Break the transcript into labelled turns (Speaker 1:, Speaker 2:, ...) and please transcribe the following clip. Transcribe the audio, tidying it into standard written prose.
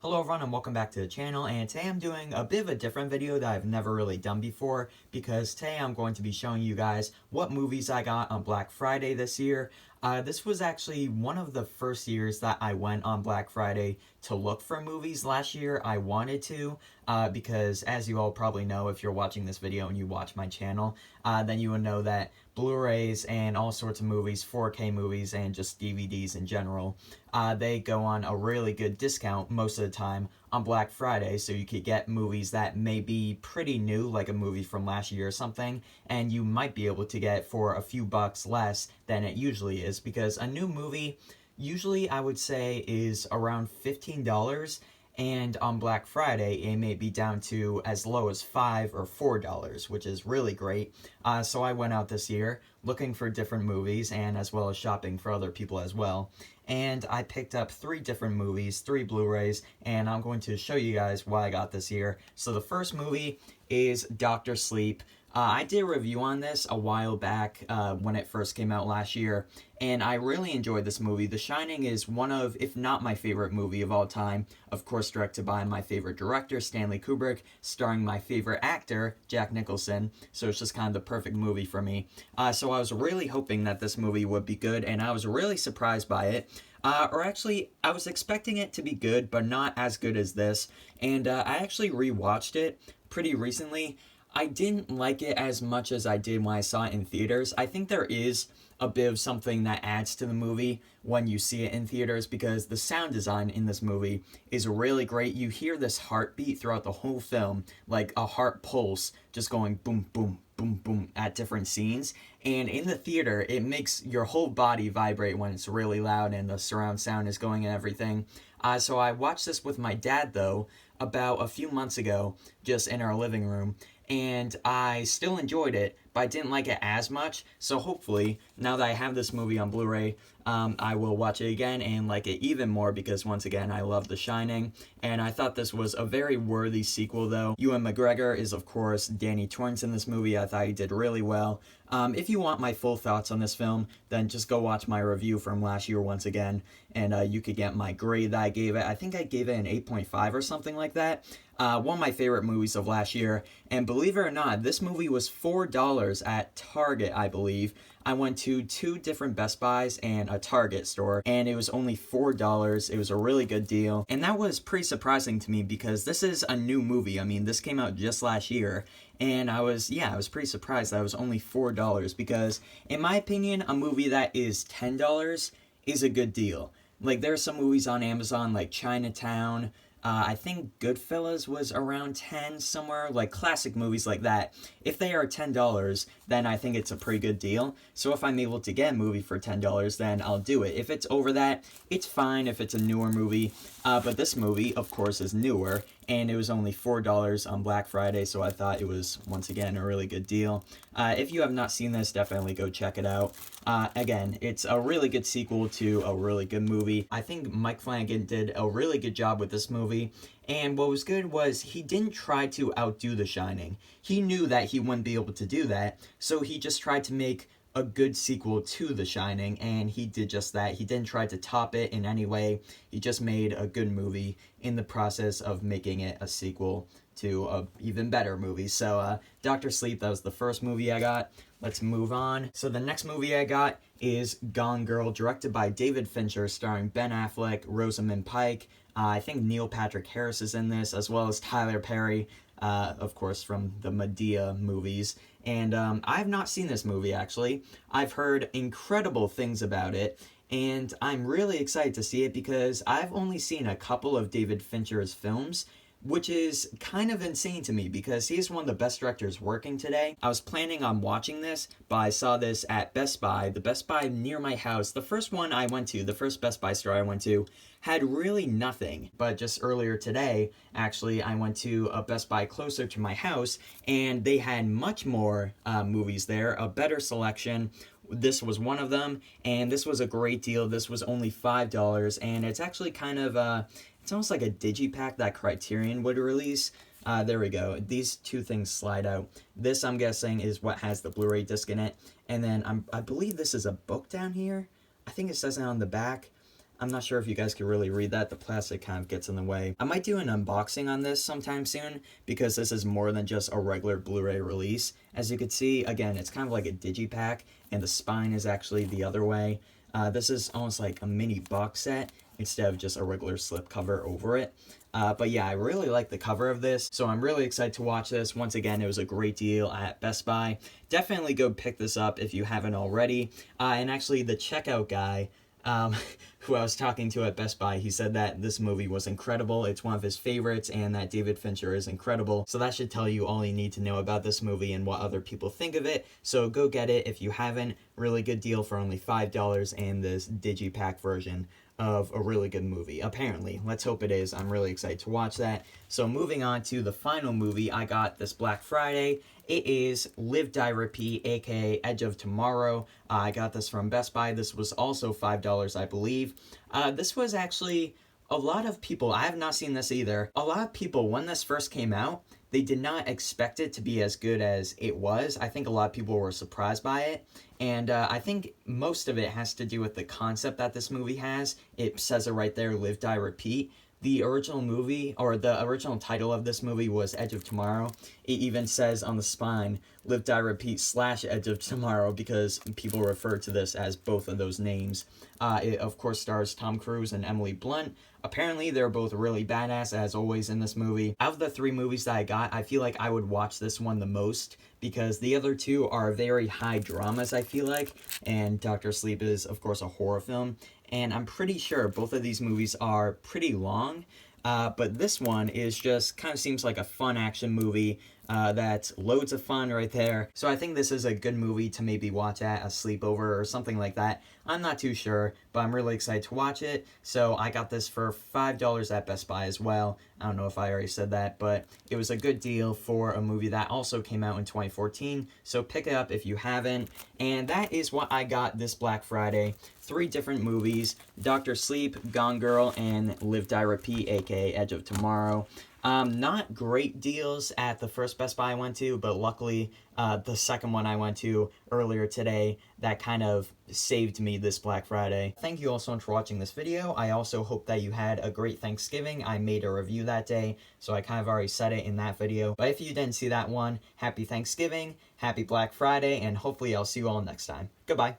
Speaker 1: Hello everyone and welcome back to the channel, and today I'm doing a bit of a different video that I've never really done before because today I'm going to be showing you guys what movies I got on Black Friday this year. This was actually one of the first years that I went on Black Friday to look for movies. Last year I wanted to because as you all probably know, if you're watching this video and you watch my channel, then you would know that Blu-rays and all sorts of movies, 4K movies and just DVDs in general, they go on a really good discount most of the time on Black Friday, so you could get movies that may be pretty new, like a movie from last year or something, and you might be able to get for a few bucks less than it usually is, because a new movie usually I would say is around $15, and on Black Friday it may be down to as low as $5 or $4, which is really great. So I went out this year looking for different movies and as well as shopping for other people as well. And I picked up 3 different movies, 3 Blu-rays, and I'm going to show you guys what I got this year. So the first movie is Dr. Sleep. I did a review on this a while back when it first came out last year, and I really enjoyed this movie. The Shining is one of, if not my favorite movie of all time, of course directed by my favorite director, Stanley Kubrick, starring my favorite actor, Jack Nicholson, so it's just kind of the perfect movie for me. So I was really hoping that this movie would be good, and I was really surprised by it. Or actually, I was expecting it to be good, but not as good as this, and I actually rewatched it pretty recently. I didn't like it as much as I did when I saw it in theaters. I think there is a bit of something that adds to the movie when you see it in theaters because the sound design in this movie is really great. You hear this heartbeat throughout the whole film, like a heart pulse just going boom, boom, boom, boom at different scenes. And in the theater, it makes your whole body vibrate when it's really loud and the surround sound is going and everything. So I watched this with my dad, though, about a few months ago, just in our living room, and I still enjoyed it, but I didn't like it as much, so hopefully, now that I have this movie on Blu-ray, I will watch it again and like it even more because, once again, I love The Shining, and I thought this was a very worthy sequel, though. Ewan McGregor is, of course, Danny Torrance in this movie. I thought he did really well. If you want my full thoughts on this film, then just go watch my review from last year once again, and you could get my grade that I gave it. I think I gave it an 8.5 or something like that. One of my favorite movies of last year, and believe it or not, this movie was $4 at Target, I believe. I went to 2 different Best Buys and a Target store, and it was only $4. It was a really good deal, and that was pretty surprising to me because this is a new movie. I mean, this came out just last year, and I was pretty surprised that it was only $4 because, in my opinion, a movie that is $10 is a good deal. Like, there are some movies on Amazon like Chinatown, I think Goodfellas was around 10 somewhere, like classic movies like that. If they are $10, then I think it's a pretty good deal. So if I'm able to get a movie for $10, then I'll do it. If it's over that, it's fine if it's a newer movie. But this movie, of course, is newer, and it was only $4 on Black Friday, so I thought it was, once again, a really good deal. If you have not seen this, definitely go check it out. Again, it's a really good sequel to a really good movie. I think Mike Flanagan did a really good job with this movie, and what was good was he didn't try to outdo The Shining. He knew that he wouldn't be able to do that, so he just tried to make a good sequel to The Shining, and he did just that. He didn't try to top it in any way. He just made a good movie in the process of making it a sequel to a even better movie. So Dr. Sleep, that was the first movie I got. Let's move on. So the next movie I got is Gone Girl, directed by David Fincher, starring Ben Affleck, Rosamund Pike. I think Neil Patrick Harris is in this, as well as Tyler Perry, of course, from the Medea movies. And I have not seen this movie, actually. I've heard incredible things about it, and I'm really excited to see it because I've only seen a couple of David Fincher's films, which is kind of insane to me because he's one of the best directors working today. I was planning on watching this, but I saw this at Best Buy, the Best Buy near my house. The first one I went to, the first Best Buy store I went to, had really nothing. But just earlier today, actually, I went to a Best Buy closer to my house, and they had much more movies there, a better selection. This was one of them, and this was a great deal. This was only $5, and it's actually kind of it's almost like a digipack that Criterion would release. There we go. These 2 things slide out. This, I'm guessing, is what has the Blu-ray disc in it. And then I believe this is a book down here. I think it says it on the back. I'm not sure if you guys can really read that. The plastic kind of gets in the way. I might do an unboxing on this sometime soon because this is more than just a regular Blu-ray release. As you can see, again, it's kind of like a digipack, and the spine is actually the other way. This is almost like a mini box set instead of just a regular slip cover over it. But yeah, I really like the cover of this, so I'm really excited to watch this. Once again, it was a great deal at Best Buy. Definitely go pick this up if you haven't already. And actually, the checkout guy, who I was talking to at Best Buy, he said that this movie was incredible. It's one of his favorites, and that David Fincher is incredible. So that should tell you all you need to know about this movie and what other people think of it. So go get it if you haven't. Really good deal for only $5 and this digipack version of a really good movie, apparently. Let's hope it is. I'm really excited to watch that. So moving on to the final movie I got this Black Friday. It is Live, Die, Repeat, aka Edge of Tomorrow. I got this from Best Buy. This was also $5, I believe. This was actually a lot of people, I have not seen this either. A lot of people, when this first came out, they did not expect it to be as good as it was. I think a lot of people were surprised by it. And I think most of it has to do with the concept that this movie has. It says it right there, Live, Die, Repeat. The original movie, or the original title of this movie was Edge of Tomorrow. It even says on the spine, Live, Die, Repeat / Edge of Tomorrow, because people refer to this as both of those names. It, of course, stars Tom Cruise and Emily Blunt. Apparently, they're both really badass, as always, in this movie. Out of the 3 movies that I got, I feel like I would watch this one the most, because the other 2 are very high dramas, I feel like, and Dr. Sleep is, of course, a horror film, and I'm pretty sure both of these movies are pretty long, but this one is just kind of seems like a fun action movie. That's loads of fun right there. So I think this is a good movie to maybe watch at a sleepover or something like that. I'm not too sure, but I'm really excited to watch it. So I got this for $5 at Best Buy as well. I don't know if I already said that, but it was a good deal for a movie that also came out in 2014. So pick it up if you haven't. And that is what I got this Black Friday. 3 different movies: Dr. Sleep, Gone Girl, and Live, Die, Repeat, aka Edge of Tomorrow. Not great deals at the first Best Buy I went to, but luckily the second one I went to earlier today, that kind of saved me this Black Friday. Thank you all so much for watching this video. I also hope that you had a great Thanksgiving. I made a review that day, so I kind of already said it in that video. But if you didn't see that one, happy Thanksgiving, happy Black Friday, and hopefully I'll see you all next time. Goodbye.